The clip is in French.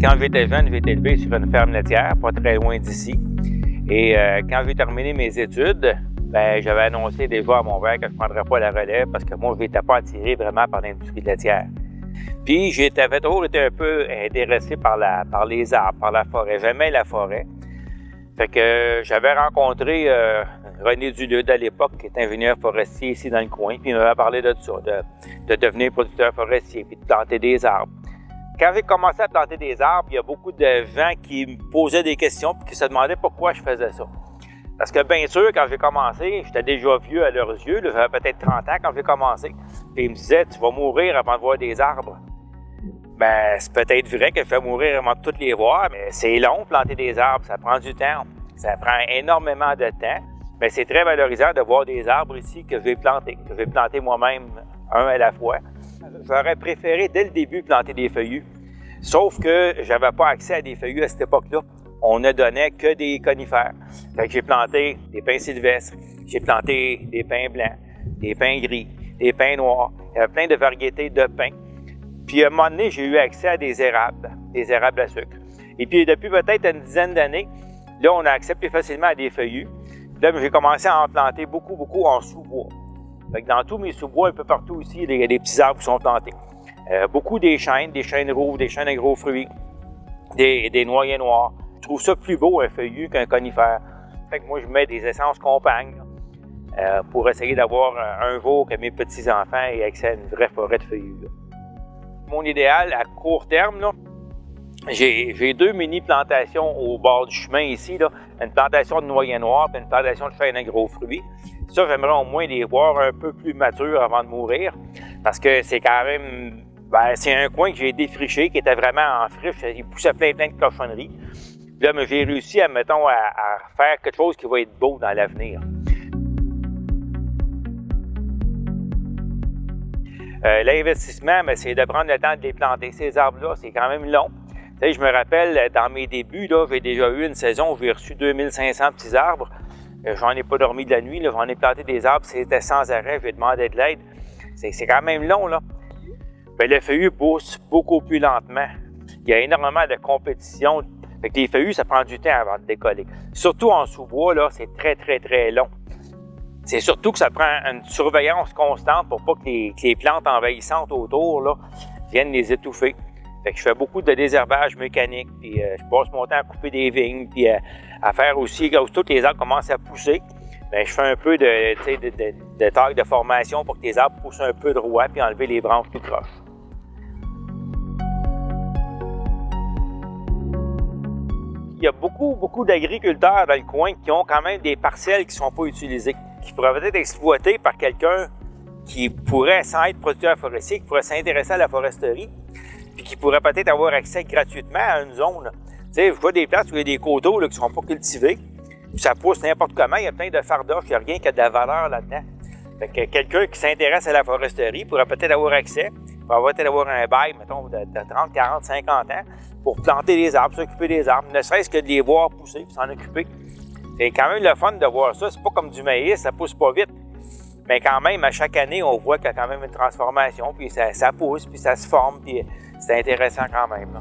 Quand j'étais jeune, j'ai été élevé sur une ferme laitière, pas très loin d'ici. Et quand j'ai terminé mes études, j'avais annoncé déjà à mon père que je ne prendrais pas la relève parce que moi, je n'étais pas attiré vraiment par l'industrie laitière. Puis, j'avais toujours été un peu intéressé par les arbres, par la forêt. J'aimais la forêt. Fait que j'avais rencontré René Dulude à l'époque, qui est ingénieur forestier ici dans le coin, puis il m'avait parlé de ça, de devenir producteur forestier, puis de planter des arbres. Quand j'ai commencé à planter des arbres, il y a beaucoup de gens qui me posaient des questions et qui se demandaient pourquoi je faisais ça. Parce que bien sûr, quand j'ai commencé, j'étais déjà vieux à leurs yeux, j'avais peut-être 30 ans quand j'ai commencé. Puis ils me disaient, tu vas mourir avant de voir des arbres. Ben, c'est peut-être vrai que je vais mourir avant de toutes les voir, mais c'est long, planter des arbres, ça prend du temps. Ça prend énormément de temps. Mais c'est très valorisant de voir des arbres ici que j'ai planté moi-même un à la fois. J'aurais préféré dès le début planter des feuillus, sauf que j'avais pas accès à des feuillus à cette époque-là. On ne donnait que des conifères. Fait que j'ai planté des pins sylvestres, j'ai planté des pins blancs, des pins gris, des pins noirs. Il y avait plein de variétés de pins. Puis à un moment donné, j'ai eu accès à des érables à sucre. Et puis depuis peut-être une dizaine d'années, là, on a accès plus facilement à des feuillus. Là, j'ai commencé à en planter beaucoup en sous-bois. Fait que dans tous mes sous-bois, un peu partout ici, il y a des petits arbres qui sont plantés. Beaucoup des chênes rouges, des chênes à gros fruits, des noyers noirs. Je trouve ça plus beau, un feuillu, qu'un conifère. Fait que moi, je mets des essences compagnes pour essayer d'avoir un jour que mes petits-enfants aient accès à une vraie forêt de feuillus. Là. Mon idéal, à court terme, là, j'ai 2 mini-plantations au bord du chemin ici, là, une plantation de noyer noir et une plantation de chêne à gros fruits. Ça, j'aimerais au moins les voir un peu plus matures avant de mourir, parce que c'est quand même, c'est un coin que j'ai défriché, qui était vraiment en friche, il poussait plein de cochonneries. Puis là, j'ai réussi, à faire quelque chose qui va être beau dans l'avenir. L'investissement, c'est de prendre le temps de les planter. Ces arbres-là, c'est quand même long. Tu sais, je me rappelle, dans mes débuts, j'ai déjà eu une saison où j'ai reçu 2500 petits arbres. J'en ai pas dormi de la nuit, j'en ai planté des arbres, c'était sans arrêt, j'ai demandé de l'aide. C'est quand même long, là. Bien, le feuillu pousse beaucoup plus lentement. Il y a énormément de compétition. Fait que les feuillus, ça prend du temps avant de décoller. Surtout en sous-bois, là, c'est très long. C'est surtout que ça prend une surveillance constante pour pas que les plantes envahissantes autour là, viennent les étouffer. Fait que je fais beaucoup de désherbage mécanique, puis je passe mon temps à couper des vignes, puis à faire aussi, quand tous les arbres commencent à pousser, bien, je fais un peu de taille de formation pour que les arbres poussent un peu droit, puis enlever les branches tout croches. Il y a beaucoup d'agriculteurs dans le coin qui ont quand même des parcelles qui ne sont pas utilisées, qui pourraient peut-être être exploitées par quelqu'un qui pourrait, sans être producteur forestier, qui pourrait s'intéresser à la foresterie, puis qui pourrait peut-être avoir accès gratuitement à une zone. Tu sais, je vois des places où il y a des coteaux là, qui ne sont pas cultivés, où ça pousse n'importe comment, il y a plein de fardoches, il n'y a rien qui a de la valeur là-dedans. Fait que quelqu'un qui s'intéresse à la foresterie pourrait peut-être avoir accès, pourrait peut-être avoir un bail, mettons, de 30, 40, 50 ans, pour planter des arbres, s'occuper des arbres, ne serait-ce que de les voir pousser et s'en occuper. C'est quand même le fun de voir ça. C'est pas comme du maïs, ça pousse pas vite. Mais quand même, à chaque année, on voit qu'il y a quand même une transformation, puis ça pousse, puis ça se forme, puis c'est intéressant quand même. Là.